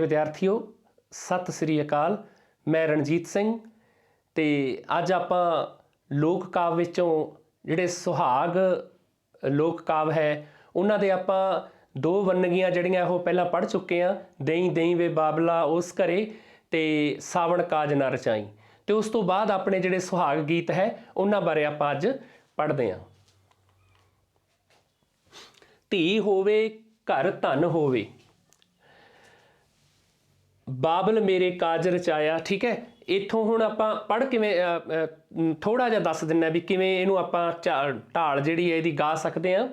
विद्यार्थियों सत श्री अकाल। मैं रणजीत सिंह ते अज आपां लोक काव्य विचों जिहड़े सुहाग लोक काव्य है उन्हां दे आपां दो वन्नगियां जिहड़ियां ओह पहलां पढ़ चुके हैं। दई दई वे बाबला उस घरे ते सावण काज ना रचाई। तो उस तो बाद अपने जिहड़े सुहाग गीत है उन्हां बारे आपां अज पढ़दे हां। धी होवे घर धन होवे बाबल मेरे काज रचाया। ठीक है, इत्थों हुण आपां पढ़ किवें थोड़ा जिहा दस दिना भी किवें इहनूं आपां ढाल जिहड़ी है इहदी गा सकदे हां।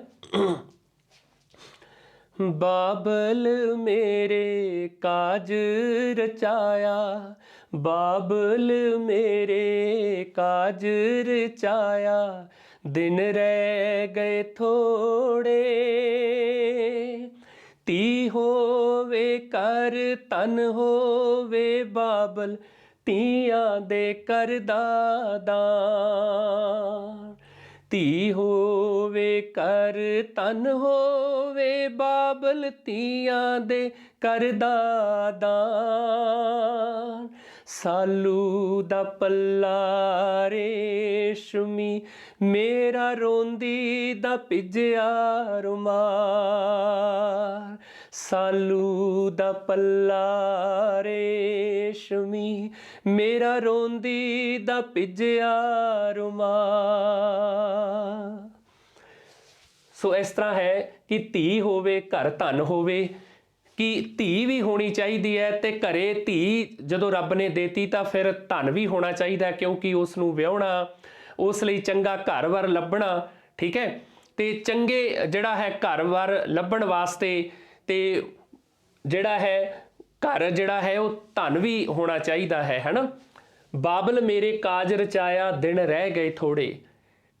बाबल मेरे काज रचाया, बाबल मेरे काज रचाया, दिन रह गए थोड़े। धी होवे कर धन होवे बाबल धीआं दे करदा दान। धी होवे कर धन होवे बाबल धीआं दे करदा दान। सालू दा पल्ला रेशमी मेरा रोंदी दा भिज्जिया रुमाल। सालू दा पल्ला रेशमी मेरा रोंदी दा भिज्जिया रुमाल। सो इस तरह है कि धी होवे घर धन होवे कि धी भी होनी चाहिए है ते घरे धी जदों रब ने देती तो फिर धन भी होना चाहिए क्योंकि उसनूं विआहना उस लई चंगा घर वार लभना। ठीक है, तो चंगे जिहड़ा है घर वार लभण वास्ते ते जिहड़ा है घर जिहड़ा है वो धन भी होना चाहिए है ना। बाबल मेरे काज रचाया दिन रह गए थोड़े।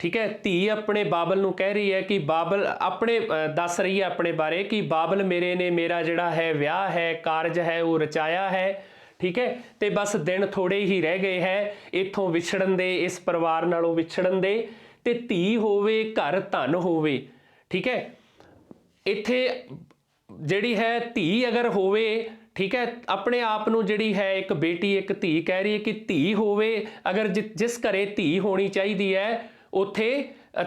ठीक है, धी अपने बाबल नूं कह रही है कि बाबल अपने दस रही है अपने बारे कि बाबल मेरे ने मेरा जिहड़ा है विआह है कारज है वो रचाया है। ठीक है, तो बस दिन थोड़े ही रह गए है इत्थों विछड़न दे, इस परिवार नालों विछड़न दे। ते धी होवे घर धन होवे। ठीक है, इत्थे जिहड़ी है धी अगर होवे, ठीक है, अपने आप नूं जिहड़ी है एक बेटी एक धी कह रही है कि धी होवे अगर जिस घरे धी होनी चाहिए है उत्थे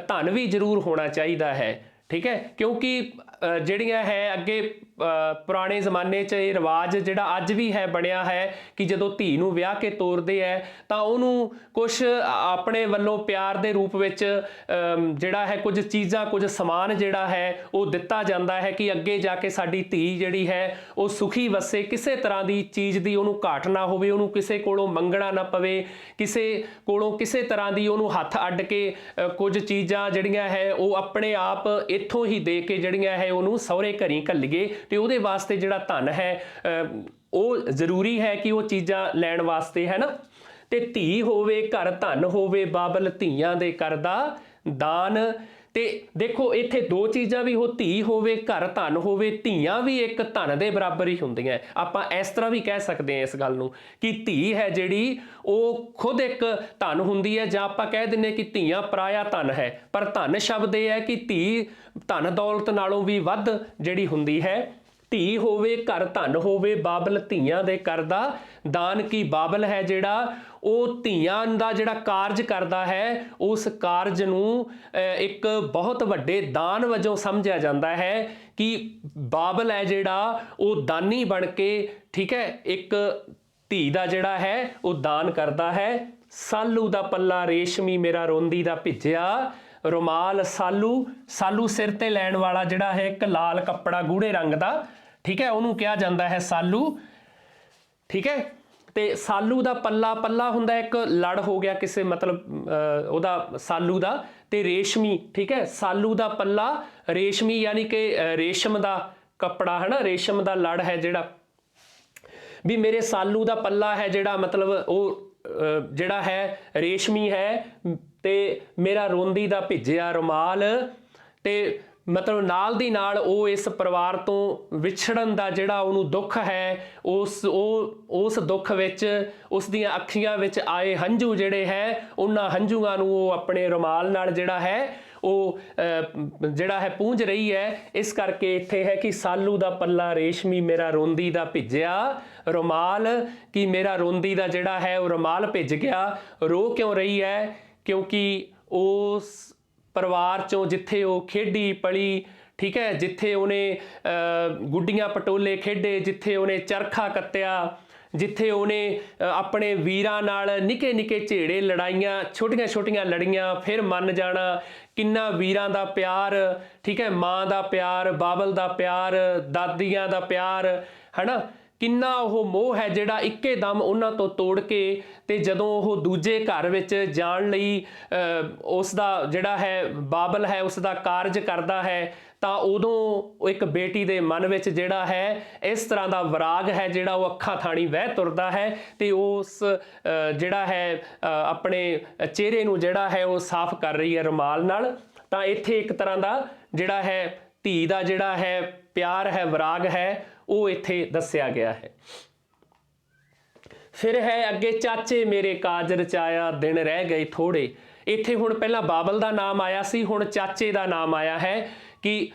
धन भी जरूर होना चाहिए है। ठीक है, क्योंकि जिहड़ियां है अगे पुराने जमाने च रिवाज जिहड़ा अज भी है बनिया है कि जदों धी नूं विआह के तोरदे है तां उहनूं कुछ अपने वल्लों प्यार दे रूप विच जिहड़ा है कुछ चीज़ां कुछ समान जिहड़ा है वो दिता जांदा है कि अगे जाके साडी धी जिहड़ी है वो सुखी वसे, किसी तरह की चीज़ की उहनूं घाट ना होवे, उहनूं किसी कोलों मंगना ना पवे, किसी कोलों किसी तरह की उहनूं हत्थ अड्ड के कुछ चीज़ां जिहड़ियां है वो अपने आप इत्थों ही दे के जिहड़ियां है उहनूं सहुरे घरी घल्लीए। तो उहदे वास्ते जिहड़ा धन है वो जरूरी है कि वो चीज़ां लैण वास्ते है ना। ते धी होवे घर धन होवे बाबल धीआं दे करदा दान। ते देखो इत्थे दो चीज़ां भी हो, धी होवे घर धन होवे, धीआं भी एक धन दे बराबर ही हुंदियां। आपां इस तरह भी कह सकते हैं इस गल नूं कि धी है जिहड़ी वो खुद एक धन हुंदी है, जां आपां कह दिंदे कि धीआं पराया धन है। पर धन शब्द यह है कि धी धन दौलत नालों भी वध जिहड़ी हुंदी है। धी होवे घर धन होवे बाबल धीआं दे करदा दान। की बाबल है जिहड़ा वो धीआं दा जिहड़ा कारज करदा है उस कारज नूं एक बहुत वड्डे दान वजों समझिया जांदा है कि बाबल है जिहड़ा वो दानी बन के, ठीक है, एक धी दा जिहड़ा है वो दान करदा है। सालू दा पल्ला रेशमी मेरा रोंदी दा भिज्जिया रुमाल। सालू सालू सिर ते लैण वाला जिहड़ा है एक लाल कपड़ा गूढ़े रंग दा, ठीक है, उहनूं कहा जाता है सालू। ठीक है, तो सालू दा पल्ला पल्ला हुंदा एक लड़ हो गया किसी मतलब उहदा सालू दा, ते रेशमी, ठीक है, सालू दा पल्ला रेशमी यानी कि रेशम दा कपड़ा है ना, रेशम दा लड़ है जिहड़ा भी मेरे सालू दा पल्ला है जिहड़ा मतलब वो जिहड़ा है रेशमी है। ते मेरा रोंदी दा भिज्जिया रुमाल। ते मतलब नाल दी नाल वो इस परिवार तो विछड़न दा जिहड़ा उहनूं दुख है उस दुख विच उस दियां अखियां विच आए हंझू जिहड़े है उन्हां हंझूआं नूं वो अपने रुमाल नाल जिहड़ा है ਉਹ ਜਿਹੜਾ ਹੈ ਪੂੰਝ ਰਹੀ ਹੈ। ਇਸ ਕਰਕੇ ਇੱਥੇ ਹੈ ਕਿ ਸਾਲੂ ਦਾ ਪੱਲਾ ਰੇਸ਼ਮੀ ਮੇਰਾ ਰੋਂਦੀ ਦਾ ਭਿੱਜਿਆ ਰੁਮਾਲ, ਕਿ ਮੇਰਾ ਰੋਂਦੀ ਦਾ ਜਿਹੜਾ ਹੈ ਉਹ ਰੁਮਾਲ ਭਿੱਜ ਗਿਆ। ਰੋ ਕਿਉਂ ਰਹੀ ਹੈ? ਕਿਉਂਕਿ ਉਸ ਪਰਿਵਾਰ ਚੋਂ ਜਿੱਥੇ ਉਹ ਖੇਡੀ ਪਲੀ, ਠੀਕ ਹੈ, ਜਿੱਥੇ ਉਹਨੇ ਗੁੱਡੀਆਂ ਪਟੋਲੇ ਖੇਡੇ, ਜਿੱਥੇ ਉਹਨੇ ਚਰਖਾ ਕੱਤਿਆ, ਜਿੱਥੇ ਉਹਨੇ ਆਪਣੇ ਵੀਰਾਂ ਨਾਲ ਨਿੱਕੇ ਨਿੱਕੇ ਝੇੜੇ ਲੜਾਈਆਂ, ਛੋਟੀਆਂ ਛੋਟੀਆਂ ਲੜੀਆਂ, ਫਿਰ ਮੰਨ ਜਾਣਾ, ਕਿੰਨਾ ਵੀਰਾਂ ਦਾ ਪਿਆਰ, ਠੀਕ ਹੈ, ਮਾਂ ਦਾ ਪਿਆਰ, ਬਾਬਲ ਦਾ ਪਿਆਰ, ਦਾਦੀਆਂ ਦਾ ਪਿਆਰ, ਹੈ ਨਾ, ਕਿੰਨਾ ਉਹ ਮੋਹ ਹੈ ਜਿਹੜਾ ਇੱਕੇ ਦਮ ਉਹਨਾਂ ਤੋਂ ਤੋੜ ਕੇ, ਤੇ ਜਦੋਂ ਉਹ ਦੂਜੇ ਘਰ ਵਿੱਚ ਜਾਣ ਲਈ ਉਸ ਦਾ ਜਿਹੜਾ ਹੈ ਬਾਬਲ ਹੈ ਉਸ ਦਾ ਕਾਰਜ ਕਰਦਾ ਹੈ, ਤਾਂ ਉਦੋਂ ਇੱਕ ਬੇਟੀ ਦੇ ਮਨ ਵਿੱਚ ਜਿਹੜਾ ਹੈ ਇਸ ਤਰ੍ਹਾਂ ਦਾ ਵਿਰਾਗ ਹੈ ਜਿਹੜਾ ਉਹ ਅੱਖਾਂ ਥਾਣੀ ਵਹਿ ਤੁਰਦਾ ਹੈ, ਤੇ ਉਸ ਜਿਹੜਾ ਹੈ ਆਪਣੇ ਚਿਹਰੇ ਨੂੰ ਜਿਹੜਾ ਹੈ ਉਹ ਸਾਫ਼ ਕਰ ਰਹੀ ਹੈ ਰੁਮਾਲ ਨਾਲ। ਤਾਂ ਇੱਥੇ ਇੱਕ ਤਰ੍ਹਾਂ ਦਾ ਜਿਹੜਾ ਹੈ ਧੀ ਦਾ ਜਿਹੜਾ ਹੈ ਪਿਆਰ ਹੈ, ਵਿਰਾਗ ਹੈ, ਉਹ ਇੱਥੇ ਦੱਸਿਆ ਗਿਆ ਹੈ। ਫਿਰ ਹੈ ਅੱਗੇ ਚਾਚੇ ਮੇਰੇ ਕਾਜ ਰਚਾਇਆ ਦਿਨ ਰਹਿ ਗਏ ਥੋੜੇ। ਇੱਥੇ ਹੁਣ ਪਹਿਲਾਂ ਬਾਬਲ ਦਾ ਨਾਮ ਆਇਆ ਸੀ, ਹੁਣ ਚਾਚੇ ਦਾ ਨਾਮ ਆਇਆ ਹੈ। ਕਿ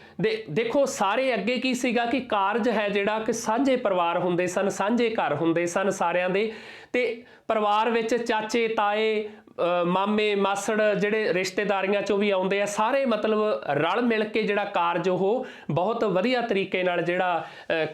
ਦੇਖੋ ਸਾਰੇ ਅੱਗੇ ਕੀ ਸੀਗਾ ਕਿ ਕਾਰਜ ਹੈ ਜਿਹੜਾ ਕਿ ਸਾਂਝੇ ਪਰਿਵਾਰ ਹੁੰਦੇ ਸਨ, ਸਾਂਝੇ ਘਰ ਹੁੰਦੇ ਸਨ ਸਾਰਿਆਂ ਦੇ, ਤੇ ਪਰਿਵਾਰ ਵਿੱਚ ਚਾਚੇ ਤਾਏ ਮਾਮੇ ਮਾਸੜ ਜਿਹੜੇ ਰਿਸ਼ਤੇਦਾਰੀਆਂ ਚੋਂ ਵੀ ਆਉਂਦੇ ਆ, ਸਾਰੇ ਮਤਲਬ ਰਲ ਮਿਲ ਕੇ ਜਿਹੜਾ ਕਾਰਜ ਉਹ ਬਹੁਤ ਵਧੀਆ ਤਰੀਕੇ ਨਾਲ ਜਿਹੜਾ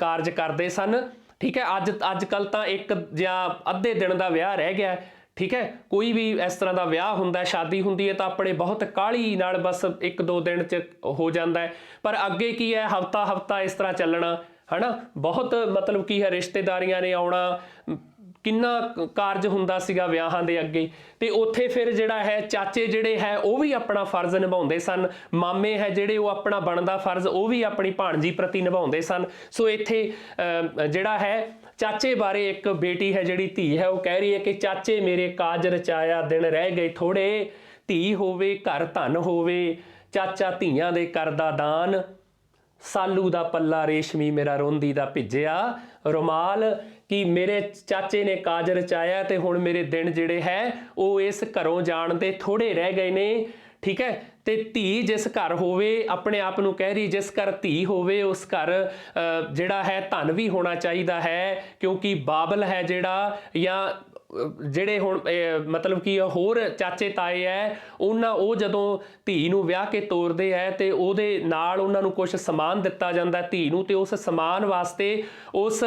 ਕਾਰਜ ਕਰਦੇ ਸਨ। ਠੀਕ ਹੈ, ਅੱਜ ਕੱਲ ਤਾਂ ਇੱਕ ਜਾਂ ਅੱਧੇ ਦਿਨ ਦਾ ਵਿਆਹ ਰਹਿ ਗਿਆ, ਠੀਕ ਹੈ, ਕੋਈ ਵੀ ਇਸ ਤਰ੍ਹਾਂ ਦਾ ਵਿਆਹ ਹੁੰਦਾ, ਸ਼ਾਦੀ ਹੁੰਦੀ ਹੈ ਤਾਂ ਆਪਣੇ ਬਹੁਤ ਕਾਹਲੀ ਨਾਲ ਬਸ 1-2 ਦਿਨ 'ਚ ਹੋ ਜਾਂਦਾ ਹੈ। ਪਰ ਅੱਗੇ ਕੀ ਹੈ, ਹਫਤਾ ਹਫਤਾ ਇਸ ਤਰ੍ਹਾਂ ਚੱਲਣਾ, ਹੈ ਨਾ, ਬਹੁਤ ਮਤਲਬ ਕੀ ਹੈ ਰਿਸ਼ਤੇਦਾਰੀਆਂ ਨੇ ਆਉਣਾ, ਕਿੰਨਾ ਕਾਰਜ ਹੁੰਦਾ ਸੀਗਾ ਵਿਆਹਾਂ ਦੇ ਅੱਗੇ। ਤੇ ਉੱਥੇ ਫਿਰ ਜਿਹੜਾ ਹੈ ਚਾਚੇ ਜਿਹੜੇ ਹੈ ਉਹ ਵੀ ਆਪਣਾ ਫਰਜ਼ ਨਿਭਾਉਂਦੇ ਸਨ, ਮਾਮੇ ਹੈ ਜਿਹੜੇ ਉਹ ਆਪਣਾ ਬਣਦਾ ਫਰਜ਼ ਉਹ ਵੀ ਆਪਣੀ ਭਾਣਜੀ ਪ੍ਰਤੀ ਨਿਭਾਉਂਦੇ ਸਨ। ਸੋ ਇੱਥੇ ਜਿਹੜਾ ਹੈ ਚਾਚੇ ਬਾਰੇ ਇੱਕ ਬੇਟੀ ਹੈ ਜਿਹੜੀ ਧੀ ਹੈ ਉਹ ਕਹਿ ਰਹੀ ਹੈ ਕਿ ਚਾਚੇ ਮੇਰੇ ਕਾਜ ਰਚਾਇਆ ਦਿਨ ਰਹਿ ਗਏ ਥੋੜੇ, ਧੀ ਹੋਵੇ ਘਰ ਧਨ ਹੋਵੇ, ਚਾਚਾ ਧੀਆਂ ਦੇ ਕਰਦਾ ਦਾਨ, ਸਾਲੂ ਦਾ ਪੱਲਾ ਰੇਸ਼ਮੀ ਮੇਰਾ ਰੋਂਦੀ ਦਾ ਭਿੱਜਿਆ ਰੁਮਾਲ। ਕਿ ਮੇਰੇ ਚਾਚੇ ਨੇ ਕਾਜ ਰਚਾਇਆ ਤੇ ਹੁਣ ਮੇਰੇ ਦਿਨ ਜਿਹੜੇ ਹੈ ਉਹ ਇਸ ਘਰੋਂ ਜਾਣ ਦੇ ਥੋੜੇ ਰਹਿ ਗਏ ਨੇ, ਠੀਕ ਹੈ। ਤੇ ਧੀ ਜਿਸ ਘਰ ਹੋਵੇ, ਆਪਣੇ ਆਪ ਨੂੰ ਕਹਿ ਰਹੀ ਜਿਸ ਘਰ ਧੀ ਹੋਵੇ ਉਸ ਘਰ ਜਿਹੜਾ ਹੈ ਧਨ ਵੀ ਹੋਣਾ ਚਾਹੀਦਾ ਹੈ, ਕਿਉਂਕਿ ਬਾਬਲ ਹੈ ਜਿਹੜਾ ਜਾਂ ਜਿਹੜੇ ਹੁਣ ਮਤਲਬ ਕਿ ਹੋਰ ਚਾਚੇ ਤਾਏ ਹੈ ਉਹ ਜਦੋਂ ਧੀ ਨੂੰ ਵਿਆਹ ਕੇ ਤੋਰਦੇ ਹੈ ਤੇ ਉਹਦੇ ਨਾਲ ਉਹਨਾਂ ਨੂੰ ਕੁਝ ਸਮਾਨ ਦਿੱਤਾ ਜਾਂਦਾ ਧੀ ਨੂੰ, ਤੇ ਉਸ ਸਮਾਨ ਵਾਸਤੇ ਉਸ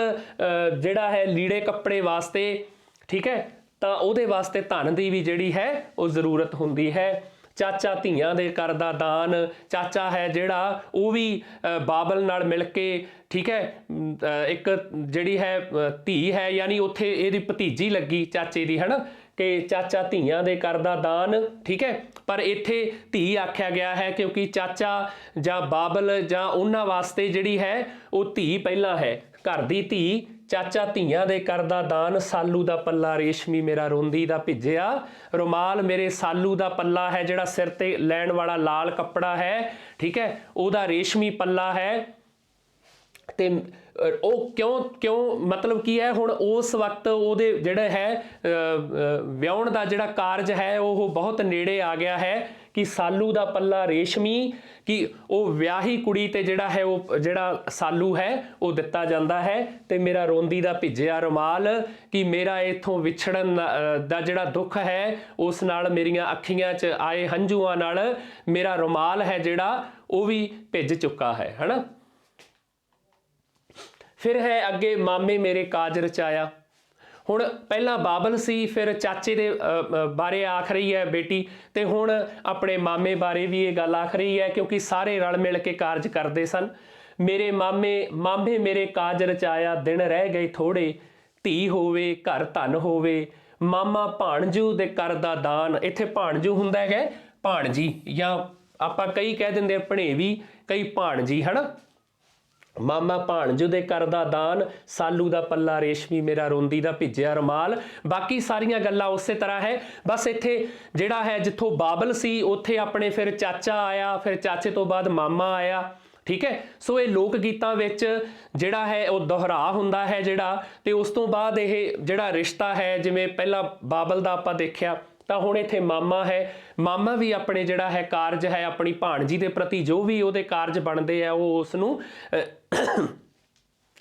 ਜਿਹੜਾ ਹੈ ਲੀੜੇ ਕੱਪੜੇ ਵਾਸਤੇ, ਠੀਕ ਹੈ, ਤਾਂ ਉਹਦੇ ਵਾਸਤੇ ਧਨ ਦੀ ਵੀ ਜਿਹੜੀ ਹੈ ਉਹ ਜ਼ਰੂਰਤ ਹੁੰਦੀ ਹੈ। ਚਾਚਾ ਧੀਆਂ ਦੇ ਕਰਦਾ ਦਾਨ, ਚਾਚਾ ਹੈ ਜਿਹੜਾ ਉਹ ਵੀ ਬਾਬਲ ਨਾਲ ਮਿਲ ਕੇ, ਠੀਕ ਹੈ, ਇੱਕ ਜਿਹੜੀ ਹੈ ਧੀ ਹੈ, ਯਾਨੀ ਉੱਥੇ ਇਹਦੀ ਭਤੀਜੀ ਲੱਗੀ ਚਾਚੇ ਦੀ, ਹੈ ਨਾ, ਕਿ ਚਾਚਾ ਧੀਆਂ ਦੇ ਕਰਦਾ ਦਾਨ, ਠੀਕ ਹੈ। ਪਰ ਇੱਥੇ ਧੀ ਆਖਿਆ ਗਿਆ ਹੈ ਕਿਉਂਕਿ ਚਾਚਾ ਜਾਂ ਬਾਬਲ ਜਾਂ ਉਹਨਾਂ ਵਾਸਤੇ ਜਿਹੜੀ ਹੈ ਉਹ ਧੀ ਪਹਿਲਾਂ ਹੈ, ਘਰ ਦੀ ਧੀ। ਚਾਚਾ ਧੀਆਂ ਦੇ ਕਰਦਾ ਦਾਨ, ਸਾਲੂ ਦਾ ਪੱਲਾ ਰੇਸ਼ਮੀ ਮੇਰਾ ਰੋਂਦੀ ਦਾ ਭਿੱਜਿਆ ਰੁਮਾਲ। ਮੇਰੇ ਸਾਲੂ ਦਾ ਪੱਲਾ ਹੈ ਜਿਹੜਾ ਸਿਰ ਤੇ ਲੈਣ ਵਾਲਾ ਲਾਲ ਕੱਪੜਾ ਹੈ, ਠੀਕ ਹੈ, ਉਹਦਾ ਰੇਸ਼ਮੀ ਪੱਲਾ ਹੈ। ਤੇ ਉਹ ਕਿਉਂ ਮਤਲਬ ਕੀ ਹੈ, ਹੁਣ ਉਸ ਵਕਤ ਉਹਦੇ ਜਿਹੜਾ ਹੈ ਵਿਆਹਣ ਦਾ ਜਿਹੜਾ ਕਾਰਜ ਹੈ ਉਹ ਬਹੁਤ ਨੇੜੇ ਆ ਗਿਆ ਹੈ ਕਿ ਸਾਲੂ ਦਾ ਪੱਲਾ ਰੇਸ਼ਮੀ, ਕਿ ਉਹ ਵਿਆਹੀ ਕੁੜੀ ਤੇ ਜਿਹੜਾ ਹੈ ਉਹ ਜਿਹੜਾ ਸਾਲੂ ਹੈ ਉਹ ਦਿੱਤਾ ਜਾਂਦਾ ਹੈ। ਤੇ ਮੇਰਾ ਰੋਂਦੀ ਦਾ ਭਿੱਜਿਆ ਰੁਮਾਲ, ਕਿ ਮੇਰਾ ਇੱਥੋਂ ਵਿਛੜਨ ਦਾ ਜਿਹੜਾ ਦੁੱਖ ਹੈ ਉਸ ਨਾਲ ਮੇਰੀਆਂ ਅੱਖੀਆਂ 'ਚ ਆਏ ਹੰਝੂਆਂ ਨਾਲ ਮੇਰਾ ਰੁਮਾਲ ਹੈ ਜਿਹੜਾ ਉਹ ਵੀ ਭਿੱਜ ਚੁੱਕਾ ਹੈ, ਹੈ ਨਾ। ਫਿਰ ਹੈ ਅੱਗੇ ਮਾਮੇ ਮੇਰੇ ਕਾਜ ਰਚਾਇਆ। ਹੁਣ ਪਹਿਲਾਂ ਬਾਬਲ ਸੀ, ਫਿਰ ਚਾਚੇ ਦੇ ਬਾਰੇ ਆਖ ਰਹੀ ਹੈ ਬੇਟੀ, ਤੇ ਹੁਣ ਆਪਣੇ ਮਾਮੇ ਬਾਰੇ ਵੀ ਇਹ ਗੱਲ ਆਖ ਰਹੀ ਹੈ ਕਿਉਂਕਿ ਸਾਰੇ ਰਲ ਮਿਲ ਕੇ ਕਾਰਜ ਕਰਦੇ ਸਨ। ਮੇਰੇ ਮਾਮੇ ਮੇਰੇ ਕਾਜ ਰਚਾਇਆ ਦਿਨ ਰਹਿ ਗਏ ਥੋੜੇ, ਧੀ ਹੋਵੇ ਘਰ ਧਨ ਹੋਵੇ, ਮਾਮਾ ਭਾਣਜੂ ਦੇ ਕਰਦਾ ਦਾਨ। ਇੱਥੇ ਭਾਣਜੂ ਹੁੰਦਾ ਹੈਗਾ ਭਾਣਜੀ, ਜਾਂ ਆਪਾਂ ਕਈ ਕਹਿ ਦਿੰਦੇ ਆ ਭਣੇਵੀ, ਕਈ ਭਾਣਜੀ, ਹੈ ਨਾ। ਮਾਮਾ ਭਾਣਜੂ ਦੇ ਕਰਦਾ ਦਾਨ, ਸਾਲੂ ਦਾ ਪੱਲਾ ਰੇਸ਼ਮੀ ਮੇਰਾ ਰੋਂਦੀ ਦਾ ਭਿੱਜਿਆ ਰੁਮਾਲ। ਬਾਕੀ ਸਾਰੀਆਂ ਗੱਲਾਂ ਉਸੇ ਤਰ੍ਹਾਂ ਹੈ, ਬਸ ਇੱਥੇ ਜਿਹੜਾ ਹੈ ਜਿੱਥੋਂ ਬਾਬਲ ਸੀ ਉੱਥੇ ਆਪਣੇ ਫਿਰ ਚਾਚਾ ਆਇਆ, ਫਿਰ ਚਾਚੇ ਤੋਂ ਬਾਅਦ ਮਾਮਾ ਆਇਆ, ਠੀਕ ਹੈ। ਸੋ ਇਹ ਲੋਕ ਗੀਤਾਂ ਵਿੱਚ ਜਿਹੜਾ ਹੈ ਉਹ ਦੁਹਰਾ ਹੁੰਦਾ ਹੈ ਜਿਹੜਾ, ਤੇ ਉਸ ਤੋਂ ਬਾਅਦ ਇਹ ਜਿਹੜਾ ਰਿਸ਼ਤਾ ਹੈ, ਜਿਵੇਂ ਪਹਿਲਾਂ ਬਾਬਲ ਦਾ ਆਪਾਂ ਦੇਖਿਆ, ਤਾਂ ਹੁਣ ਇੱਥੇ ਮਾਮਾ ਹੈ, ਮਾਮਾ ਵੀ ਆਪਣੇ ਜਿਹੜਾ ਹੈ ਕਾਰਜ ਹੈ ਆਪਣੀ ਭਾਣਜੀ ਦੇ ਪ੍ਰਤੀ ਜੋ ਵੀ ਉਹਦੇ ਕਾਰਜ ਬਣਦੇ ਆ ਉਹ ਉਸ ਨੂੰ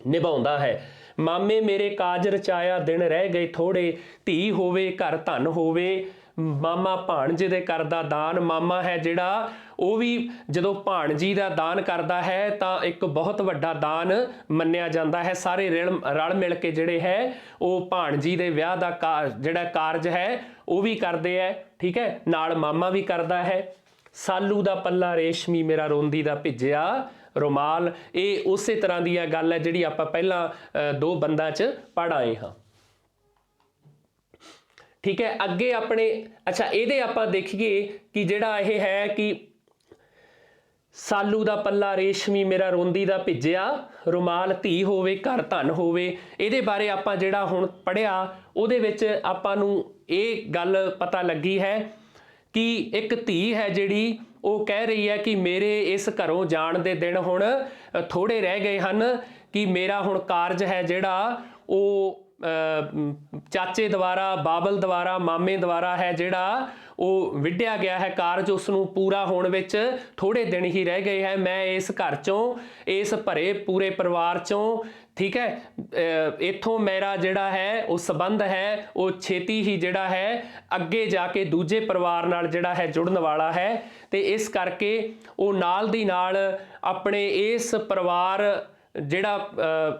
ਨਿਭਾਉਂਦਾ ਹੈ। ਮਾਮੇ ਮੇਰੇ ਕਾਜ ਰਚਾਇਆ ਦਿਨ ਰਹਿ ਗਏ ਥੋੜੇ, ਧੀ ਹੋਵੇ ਘਰ ਧਨ ਹੋਵੇ। ਮਾਮਾ ਭਾਣਜੇ ਦੇ ਕਰਦਾ ਦਾਨ, ਮਾਮਾ ਹੈ ਜਿਹੜਾ ਉਹ ਵੀ ਜਦੋਂ ਭਾਣਜੀ ਦਾ ਦਾਨ ਕਰਦਾ ਹੈ ਤਾਂ ਇੱਕ ਬਹੁਤ ਵੱਡਾ ਦਾਨ ਮੰਨਿਆ ਜਾਂਦਾ ਹੈ। ਸਾਰੇ ਰਲ ਮਿਲ ਕੇ ਜਿਹੜੇ ਹੈ ਉਹ ਭਾਣਜੀ ਦੇ ਵਿਆਹ ਦਾ ਜਿਹੜਾ ਕਾਰਜ ਹੈ ਉਹ ਵੀ ਕਰਦੇ ਹੈ, ਠੀਕ ਹੈ, ਨਾਲ ਮਾਮਾ ਵੀ ਕਰਦਾ ਹੈ। ਸਾਲੂ ਦਾ ਪੱਲਾ ਰੇਸ਼ਮੀ ਮੇਰਾ ਰੋਂਦੀ ਦਾ ਭਿੱਜਿਆ ਰੁਮਾਲ, ਇਹ ਉਸੇ ਤਰ੍ਹਾਂ ਦੀ ਗੱਲ ਹੈ ਜਿਹੜੀ ਆਪਾਂ ਪਹਿਲਾਂ 2 ਬੰਦਾਂ 'ਚ ਪੜ੍ਹ ਆਏ ਹਾਂ, ਠੀਕ ਹੈ। ਅੱਗੇ ਆਪਣੇ ਅੱਛਾ ਇਹਦੇ ਆਪਾਂ ਦੇਖੀਏ ਕਿ ਜਿਹੜਾ ਇਹ ਹੈ ਕਿ ਸਾਲੂ ਦਾ ਪੱਲਾ ਰੇਸ਼ਮੀ ਮੇਰਾ ਰੋਂਦੀ ਦਾ ਭਿੱਜਿਆ ਰੁਮਾਲ, ਧੀ ਹੋਵੇ ਘਰ ਧਨ ਹੋਵੇ, ਇਹਦੇ ਬਾਰੇ ਆਪਾਂ ਜਿਹੜਾ ਹੁਣ ਪੜ੍ਹਿਆ ਉਹਦੇ ਵਿੱਚ ਆਪਾਂ ਨੂੰ ਇਹ ਗੱਲ ਪਤਾ ਲੱਗੀ ਹੈ ਕਿ ਇੱਕ ਧੀ ਹੈ ਜਿਹੜੀ ਉਹ ਕਹਿ ਰਹੀ ਹੈ ਕਿ ਮੇਰੇ ਇਸ ਘਰੋਂ ਜਾਣ ਦੇ ਦਿਨ ਹੁਣ ਥੋੜੇ ਰਹਿ ਗਏ ਹਨ, ਕਿ ਮੇਰਾ ਹੁਣ ਕਾਰਜ ਹੈ ਜਿਹੜਾ ਉਹ ਚਾਚੇ ਦੁਆਰਾ, ਬਾਬਲ ਦੁਆਰਾ, ਮਾਮੇ ਦੁਆਰਾ ਹੈ ਜਿਹੜਾ ਉਹ ਵਿੱਢਿਆ ਗਿਆ ਹੈ, ਕਾਰਜ ਉਸ ਨੂੰ ਪੂਰਾ ਹੋਣ ਵਿੱਚ ਥੋੜੇ ਦਿਨ ਹੀ ਰਹਿ ਗਏ ਹੈ। ਮੈਂ ਇਸ ਘਰ ਚੋਂ, ਇਸ ਭਰੇ ਪੂਰੇ ਪਰਿਵਾਰ ਚੋਂ, ਠੀਕ ਹੈ, ਇੱਥੋਂ ਮੇਰਾ ਜਿਹੜਾ ਹੈ ਉਹ ਸੰਬੰਧ ਹੈ ਉਹ ਛੇਤੀ ਹੀ ਜਿਹੜਾ ਹੈ ਅੱਗੇ ਜਾ ਕੇ ਦੂਜੇ ਪਰਿਵਾਰ ਨਾਲ ਜਿਹੜਾ ਹੈ ਜੁੜਨ ਵਾਲਾ ਹੈ, ਤੇ ਇਸ ਕਰਕੇ ਉਹ ਨਾਲ ਦੀ ਨਾਲ ਆਪਣੇ ਇਸ ਪਰਿਵਾਰ ਜਿਹੜਾ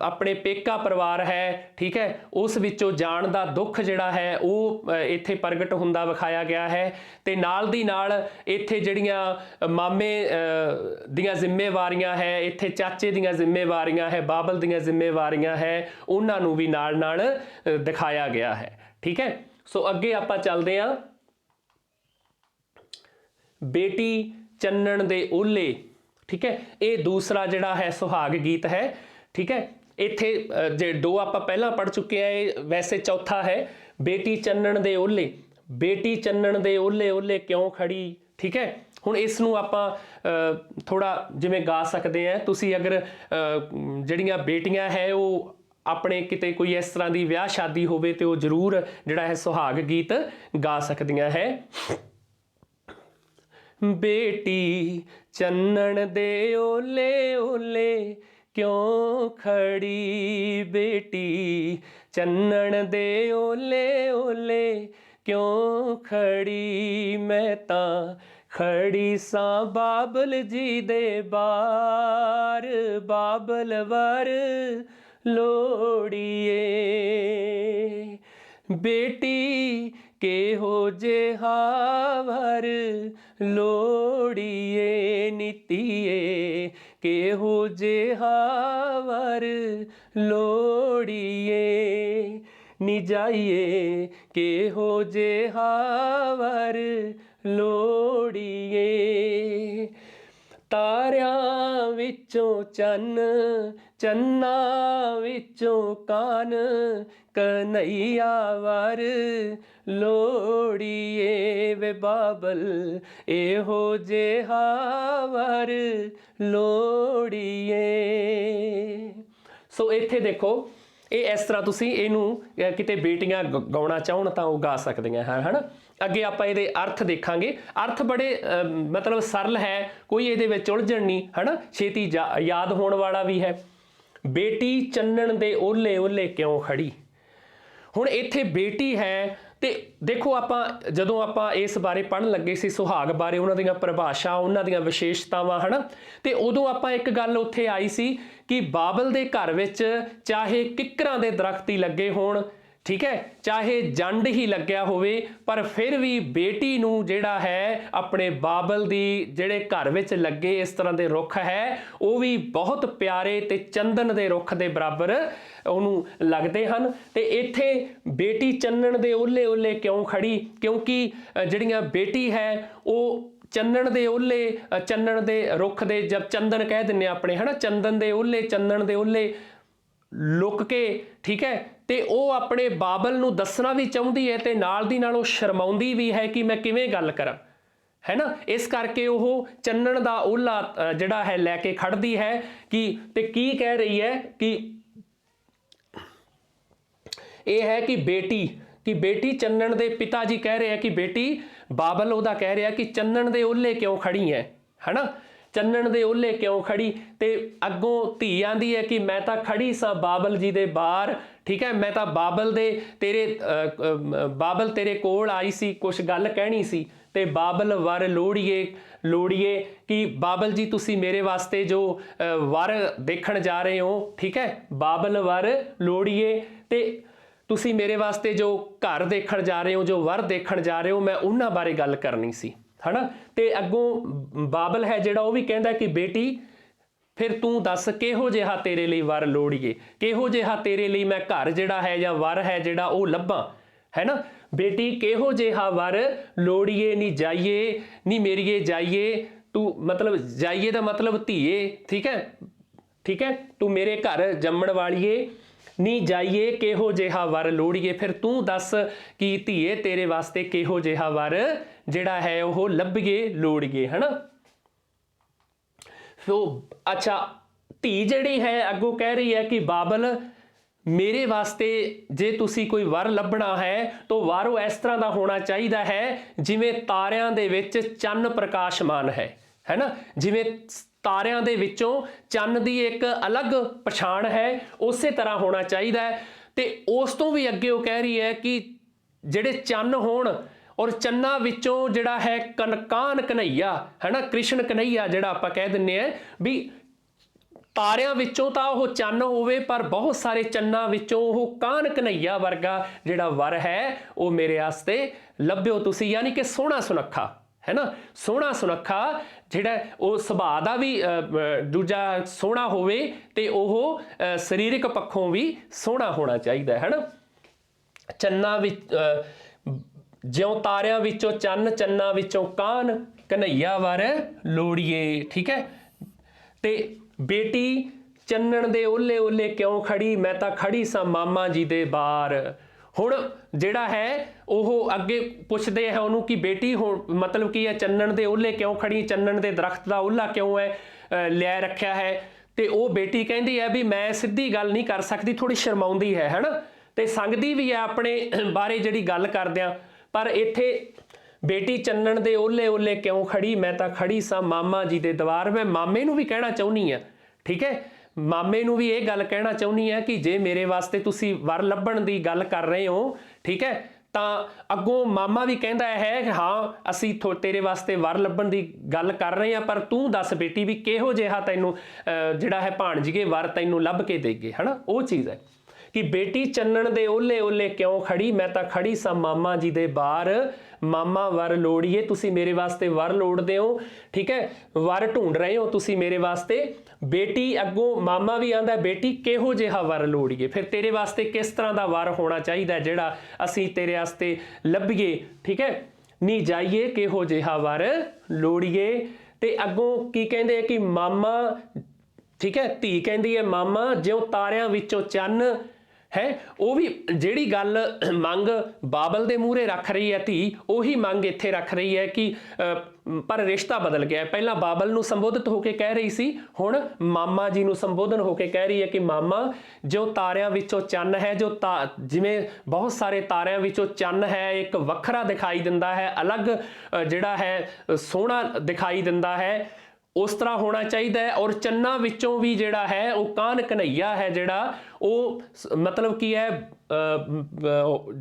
ਆਪਣੇ ਪੇਕਾ ਪਰਿਵਾਰ ਹੈ, ਠੀਕ ਹੈ, ਉਸ ਵਿੱਚੋਂ ਜਾਣ ਦਾ ਦੁੱਖ ਜਿਹੜਾ ਹੈ ਉਹ ਇੱਥੇ ਪ੍ਰਗਟ ਹੁੰਦਾ ਵਿਖਾਇਆ ਗਿਆ ਹੈ। ਤੇ ਨਾਲ ਦੀ ਨਾਲ ਇੱਥੇ ਜਿਹੜੀਆਂ ਮਾਮੇ ਦੀਆਂ ਜ਼ਿੰਮੇਵਾਰੀਆਂ ਹੈ, ਇੱਥੇ ਚਾਚੇ ਦੀਆਂ ਜ਼ਿੰਮੇਵਾਰੀਆਂ ਹੈ, ਬਾਬਲ ਦੀਆਂ ਜ਼ਿੰਮੇਵਾਰੀਆਂ ਹੈ, ਉਹਨਾਂ ਨੂੰ ਵੀ ਨਾਲ ਨਾਲ ਦਿਖਾਇਆ ਗਿਆ ਹੈ, ਠੀਕ ਹੈ। ਸੋ ਅੱਗੇ ਆਪਾਂ ਚੱਲਦੇ ਹਾਂ। ਬੇਟੀ ਚੰਨਣ ਦੇ ਓਲੇ, ਠੀਕ ਹੈ, ਇਹ ਦੂਸਰਾ ਜਿਹੜਾ ਹੈ ਸੁਹਾਗ ਗੀਤ ਹੈ, ਠੀਕ ਹੈ। ਇੱਥੇ ਜੇ 2 ਆਪਾਂ ਪਹਿਲਾਂ ਪੜ੍ਹ ਚੁੱਕੇ ਆ, ਇਹ ਵੈਸੇ ਚੌਥਾ ਹੈ। ਬੇਟੀ ਚੰਨਣ ਦੇ ਓਲੇ, ਬੇਟੀ ਚੰਨਣ ਦੇ ਓਲੇ ਓਲੇ ਕਿਉਂ ਖੜੀ, ਠੀਕ ਹੈ। ਹੁਣ ਇਸ ਨੂੰ ਆਪਾਂ ਥੋੜਾ ਜਿਵੇਂ ਗਾ ਸਕਦੇ ਆ। ਤੁਸੀਂ ਅਗਰ ਜਿਹੜੀਆਂ ਬੇਟੀਆਂ ਹੈ ਉਹ ਆਪਣੇ ਕਿਤੇ ਕੋਈ ਇਸ ਤਰ੍ਹਾਂ ਦੀ ਵਿਆਹ ਸ਼ਾਦੀ ਹੋਵੇ ਤੇ ਉਹ ਜ਼ਰੂਰ ਜਿਹੜਾ ਹੈ ਸੁਹਾਗ ਗੀਤ ਗਾ ਸਕਦੀਆਂ ਹੈ। ਬੇਟੀ ਚੰਨਣ ਦੇ ਓਲੇ ਓਲੇ ਕਿਉਂ ਖੜੀ, ਬੇਟੀ ਚੰਨਣ ਦੇ ਓਲੇ ਓਲੇ ਕਿਉਂ ਖੜੀ, ਮੈਂ ਤਾਂ ਖੜੀ ਸਾਂ ਬਾਬਲ ਜੀ ਦੇ ਬਾਰ, ਬਾਬਲ ਵਰ ਲੋੜੀਏ। ਬੇਟੀ ਕਿਹੋ ਜਿਹਾ ਵਰ ਲੋੜੀਏ, ਨੀਤੀਏ ਕਿਹੋ ਜਿਹਾ ਵਰ ਲੋੜੀਏ, ਨੀ ਜਾਈਏ ਕਿਹੋ ਜਿਹਾ ਵਰ ਲੋੜੀਏ। ਤਾਰਿਆਂ ਵਿੱਚੋਂ ਚੰਨ, ਚੰਨਾਂ ਵਿੱਚੋਂ ਕਾਨ, ਕਨਈਆ ਵਰ ਲੋੜੀਏ, ਵੇ ਬਾਬਲ ਇਹੋ ਜਿਹਾ ਵਰ ਲੋੜੀਏ। ਸੋ ਇੱਥੇ ਦੇਖੋ, ਇਹ ਇਸ ਤਰ੍ਹਾਂ ਤੁਸੀਂ ਇਹਨੂੰ ਕਿਤੇ ਬੇਟੀਆਂ ਗਾਉਣਾ ਚਾਹਣ ਤਾਂ ਉਹ ਗਾ ਸਕਦੀਆਂ ਹਨ, ਹੈ ਨਾ। ਅੱਗੇ ਆਪਾਂ ਇਹਦੇ ਅਰਥ ਦੇਖਾਂਗੇ। ਅਰਥ ਬੜੇ ਮਤਲਬ ਸਰਲ ਹੈ, ਕੋਈ ਇਹਦੇ ਵਿੱਚ ਉਲਝਣ ਨਹੀਂ, ਹੈ ਨਾ, ਛੇਤੀ ਯਾਦ ਹੋਣ ਵਾਲਾ ਵੀ ਹੈ। ਬੇਟੀ ਚੰਨਣ ਦੇ ਓਲੇ ਓਲੇ ਕਿਉਂ ਖੜੀ। ਹੁਣ ਇੱਥੇ ਬੇਟੀ ਹੈ ਤੇ ਦੇਖੋ ਆਪਾਂ ਜਦੋਂ ਆਪਾਂ ਇਸ ਬਾਰੇ ਪੜ੍ਹਨ ਲੱਗੇ ਸੀ ਸੁਹਾਗ ਬਾਰੇ, ਉਹਨਾਂ ਦੀਆਂ ਪਰਿਭਾਸ਼ਾ, ਉਹਨਾਂ ਦੀਆਂ ਵਿਸ਼ੇਸ਼ਤਾਵਾਂ, ਹੈ ਨਾ, ਤੇ ਉਦੋਂ ਆਪਾਂ ਇੱਕ ਗੱਲ ਉੱਥੇ ਆਈ ਸੀ ਕਿ ਬਾਬਲ ਦੇ ਘਰ ਵਿੱਚ ਚਾਹੇ ਕਿੱਕਰਾਂ ਦੇ ਦਰਖਤ ਹੀ ਲੱਗੇ ਹੋਣ, ਠੀਕ ਹੈ, ਚਾਹੇ ਜੰਡ ਹੀ ਲੱਗਿਆ ਹੋਵੇ, ਪਰ ਫਿਰ ਵੀ ਬੇਟੀ ਨੂੰ ਜਿਹੜਾ ਹੈ ਆਪਣੇ ਬਾਬਲ ਦੀ ਜਿਹੜੇ ਘਰ ਵਿੱਚ ਲੱਗੇ ਇਸ ਤਰ੍ਹਾਂ ਦੇ ਰੁੱਖ ਹੈ ਉਹ ਵੀ ਬਹੁਤ ਪਿਆਰੇ ਤੇ ਚੰਦਨ ਦੇ ਰੁੱਖ ਦੇ ਬਰਾਬਰ ਉਹਨੂੰ ਲੱਗਦੇ ਹਨ। ਤੇ ਇੱਥੇ ਬੇਟੀ ਚੰਨਣ ਦੇ ਓਲੇ ਓਲੇ ਕਿਉਂ ਖੜੀ, ਕਿਉਂਕਿ ਜਿਹੜੀਆਂ ਬੇਟੀ ਹੈ ਉਹ ਚੰਨਣ ਦੇ ਓਲੇ, ਚੰਨਣ ਦੇ ਰੁੱਖ ਦੇ, ਜਦ ਚੰਦਨ ਕਹਿ ਦਿੰਦੇ ਆਪਣੇ, ਹੈ ਨਾ, ਚੰਦਨ ਦੇ ਓਲੇ, ਚੰਨਣ ਦੇ ਓਲੇ ਲੁੱਕ ਕੇ, ਠੀਕ ਹੈ, ਤੇ ਉਹ ਆਪਣੇ ਬਾਬਲ ਨੂੰ ਦੱਸਣਾ ਵੀ ਚਾਹੁੰਦੀ ਹੈ ਤੇ ਨਾਲ ਦੀ ਨਾਲ ਉਹ ਸ਼ਰਮਾਉਂਦੀ ਵੀ ਹੈ ਕਿ ਮੈਂ ਕਿਵੇਂ ਗੱਲ ਕਰਾਂ, ਹੈ ਨਾ। ਇਸ ਕਰਕੇ ਉਹ ਚੰਨਣ ਦਾ ਓਲਾ ਜਿਹੜਾ ਹੈ ਲੈ ਕੇ ਖੜਦੀ ਹੈ ਕਿ ਤੇ ਕੀ ਕਹਿ ਰਹੀ ਹੈ ਕਿ ਇਹ ਹੈ ਕਿ ਬੇਟੀ कि बेटी चन्नन दे पिता जी कह रहे हैं कि बेटी बाबल ਉਹਦਾ कह रहा कि चन्नन दे ओले क्यों खड़ी है ना, चन्नन दे ओले क्यों खड़ी। ते अगों धी आंदी है कि मैं तां खड़ी सां बाबल जी दे बाहर, ठीक है, मैं तां बाबल दे बाबल तेरे कोल आई सी, कुछ गल कहनी सी, ते बाबल वर लोड़िए लोड़िए कि बाबल जी तुसी मेरे वास्ते जो वर देखण जा रहे हो, ठीक है, बाबल वर लोड़िए, ते तुसी मेरे वास्ते जो घर देखण जा रहे हो, जो वर देखण जा रहे हो, मैं उन्हां बारे गल करनी सी, है ना। ते अगों बाबल है जिहड़ा वो भी कहंदा कि बेटी फिर तू दस किहो जिहा तेरे लिए वर लोड़िए, किहो जिहा तेरे लिए मैं घर जिहड़ा है या वर है जिहड़ा वो लब्भां, है ना। बेटी किहो जिहा वर लोड़िए नी जाइए नी मेरिए जाइए, तू मतलब जाइए दा मतलब धीए, ठीक है, ठीक है, तू मेरे घर जम्मण वालीए, नी जाइए किहो जिहा वर लोड़िए, फिर तू दस कि धीए तेरे वास्ते किहो जिहा वर जिहड़ा है वो लभीए लोड़िए, है ना। तो अच्छा धी जिहड़ी है अगों कह रही है कि बाबल मेरे वास्ते जे तुसी कोई वर लभना है तो वर वो इस तरह का होना चाहिए है जिवें तारियां दे विच चन्न प्रकाशमान है ना, जिवें तारियां दे विचों चन्न दी एक अलग पछाण है, उस तरह होना चाहिए है। ते उस तो भी अगे वो कह रही है कि जिहड़े चन्न होण और चन्ना विचों जिहड़ा है कान कन्हैया, है ना, कृष्ण कन्हैया जिहड़ा आपां कह दिंदे आ भी तारियां विचों तां ओह चन्न होवे पर बहुत सारे चन्ना विचों ओह कान कन्हैया वर्गा जिहड़ा वर है वो मेरे वास्ते लभ्यो तुसी, यानी कि सोहना सुनक्खा, है ना, सोहना सुनक्खा जिहड़ा वो सुभाਅ दा भी दूजा सोहना होवे ते ओह सरीरक पक्षों भी सोहना होना चाहिए, है ना। चन्ना विच ज्यों तारियां विचों चन्न चन्ना विचों कान कन्हैया वर लोड़िए, ठीक है। ते बेटी चन्नन दे ओले ओले क्यों खड़ी, मैं तां खड़ी सां मामा जी दे बार। हुण जिहड़ा है ओह अगे पुछदे हैं उहनूं कि बेटी हुण मतलब की है चन्नन दे ओले क्यों खड़ी, चन्नन दे दरख्त दा ओला क्यों है लिया रखिया है, ते ओह बेटी कहंदी है भी मैं सीधी गल नहीं कर सकदी, थोड़ी शर्माउंदी है ना, ते संगदी भी है अपने बारे जिहड़ी गल करदिआं, पर इत्थे बेटी चन्नन दे ओले ओले क्यों खड़ी, मैं तां खड़ी सां मामा जी दे दवार। मैं मामे नूं भी कहना चाहुंदी आ, ठीक है, मामे नूं भी ये गल कहना चाहुंदी आ कि जे मेरे वास्ते तुसी वर लभण दी गल कर रहे हो, ठीक है, तां अगों मामा भी कहंदा है कि हाँ असीं तेरे वास्ते वर लभण दी गल कर रहे हैं, पर तू दस बेटी भी किहो जिहा तैनूं जिहड़ा है भाणजीए वर तैनूं लभ के देगे, है ना। वो चीज़ है कि बेटी चन्नन दे ओले ओले क्यों खड़ी, मैं तां खड़ी सां मामा जी दे बार, मामा वर लोड़िए, तुसी मेरे वास्ते वर लोड़दे हो, ठीक है, वर ढूंढ रहे हो तुसी मेरे वास्ते। बेटी अगों मामा भी आंदा बेटी किहो जिहा वर लोड़िए, फिर तेरे वास्ते किस तरह का वर होना चाहिए जिहड़ा असीं तेरे वास्ते लभीए, ठीक है, नी जाइए किहो जिहा वर लोड़िए। ते अगों की कहंदे कि मामा, ठीक है, धी कहंदी है मामा ज्यों तारियां विचों चन्न है, वो भी जिहड़ी गल मंग बाबल दे मूहरे रख रही है धी, उही मंग इत्थे रख रही है कि पर रिश्ता बदल गया है, पहला बाबल नूं संबोधित होके कह रही सी, हुण मामा जी नूं संबोधन होके कह रही है कि मामा जो तारियां विचों चन्न है, जो जिवें बहुत सारे तारियां विचों चन्न है एक वखरा दिखाई दिंदा है, अलग जिहड़ा है सोहना दिखाई दिंदा है, उस तरह होना चाहिए है। और चन्ना विचों भी जिहड़ा है वो कान कन्हैया है जिहड़ा वो मतलब की है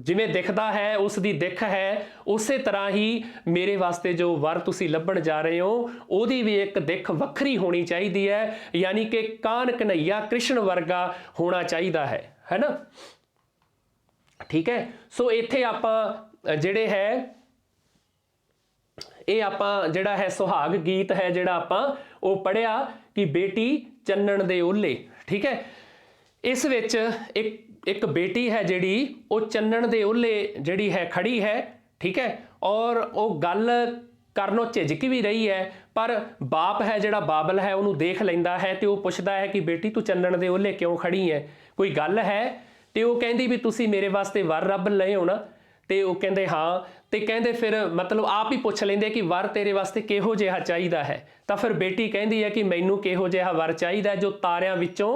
जिवें दिखदा है उसकी दिख है, उस तरह ही मेरे वास्ते जो वर तुसी लभण जा रहे हो ਉਹਦੀ भी एक दिख वखरी होनी चाहिए है, यानी कि कान कन्हैया कृष्ण वर्गा होना चाहिए है ना, ठीक है। सो इत्थे आपां जिहड़े है ये आपां जिहड़ा है सुहाग गीत है जिहड़ा आपां वो पढ़िया कि बेटी चन्नन दे ओले, ठीक है। इस विच एक बेटी है जिहड़ी वो चन्नन दे ओले जिहड़ी है खड़ी है, ठीक है, और वो गल करनों झिझक भी रही है, पर बाप है जिहड़ा बाबल है उन्होंने देख लैंदा है तो वो पुछदा है कि बेटी तू चन्नन दे ओले क्यों खड़ी है, कोई गल है, तो वो कहंदी भी तुसी मेरे वास्ते वर रब लए हो ना, तो वो कहंदे हाँ, तो कहंदे फिर मतलब आप ही पुछ लेंदे कि वर तेरे वास्ते किहो जिहा चाहिदा है, तो फिर बेटी कहंदी है कि मैनू किहो जिहा वर चाहिदा जो तारियां विचों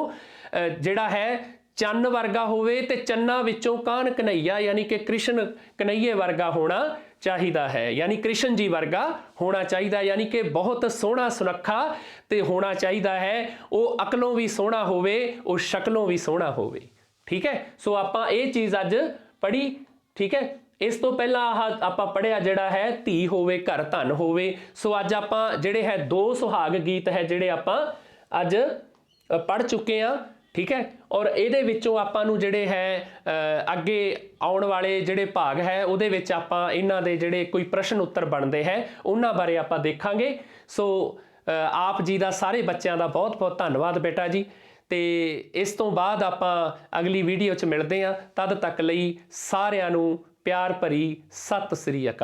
जिहड़ा है ਚੰਨ ਵਰਗਾ ਹੋਵੇ ਤੇ ਚੰਨਾਂ ਵਿੱਚੋਂ ਕਾਹਨ ਕਨਈਆ ਯਾਨੀ ਕਿ ਕ੍ਰਿਸ਼ਨ ਕਨਈਏ ਵਰਗਾ ਹੋਣਾ ਚਾਹੀਦਾ ਹੈ, ਯਾਨੀ ਕ੍ਰਿਸ਼ਨ ਜੀ ਵਰਗਾ ਹੋਣਾ ਚਾਹੀਦਾ, ਯਾਨੀ ਕਿ ਬਹੁਤ ਸੋਹਣਾ ਸੁਨੱਖਾ ਤੇ ਹੋਣਾ ਚਾਹੀਦਾ ਹੈ। ਉਹ ਅਕਲੋਂ ਵੀ ਸੋਹਣਾ ਹੋਵੇ, ਉਹ ਸ਼ਕਲੋਂ ਵੀ ਸੋਹਣਾ ਹੋਵੇ। ਠੀਕ ਹੈ, ਸੋ ਆਪਾਂ ਇਹ ਚੀਜ਼ ਅੱਜ ਪੜ੍ਹੀ। ਠੀਕ ਹੈ, ਇਸ ਤੋਂ ਪਹਿਲਾਂ ਆਹ ਆਪਾਂ ਪੜ੍ਹਿਆ ਜਿਹੜਾ ਹੈ ਧੀ ਹੋਵੇ ਘਰ ਧਨ ਹੋਵੇ। ਸੋ ਅੱਜ ਆਪਾਂ ਜਿਹੜੇ ਹੈ 2 ਸੁਹਾਗ ਗੀਤ ਹੈ ਜਿਹੜੇ ਆਪਾਂ ਅੱਜ ਪੜ੍ਹ ਚੁੱਕੇ ਹਾਂ। ਠੀਕ ਹੈ, ਔਰ ਇਹਦੇ ਵਿੱਚੋਂ ਆਪਾਂ ਨੂੰ ਜਿਹੜੇ ਹੈ ਅੱਗੇ ਆਉਣ ਵਾਲੇ ਜਿਹੜੇ ਭਾਗ ਹੈ ਉਹਦੇ ਵਿੱਚ ਆਪਾਂ ਇਹਨਾਂ ਦੇ ਜਿਹੜੇ ਕੋਈ ਪ੍ਰਸ਼ਨ ਉੱਤਰ ਬਣਦੇ ਹੈ ਉਹਨਾਂ ਬਾਰੇ ਆਪਾਂ ਦੇਖਾਂਗੇ। ਸੋ ਆਪ ਜੀ ਦਾ ਸਾਰੇ ਬੱਚਿਆਂ ਦਾ ਬਹੁਤ ਬਹੁਤ ਧੰਨਵਾਦ ਬੇਟਾ ਜੀ। ਤੇ ਇਸ ਤੋਂ ਬਾਅਦ ਆਪਾਂ ਅਗਲੀ ਵੀਡੀਓ 'ਚ ਮਿਲਦੇ ਹਾਂ। ਤਦ ਤੱਕ ਲਈ ਸਾਰਿਆਂ ਨੂੰ ਪਿਆਰ ਭਰੀ ਸਤਿ ਸ੍ਰੀ ਅਕਾਲ।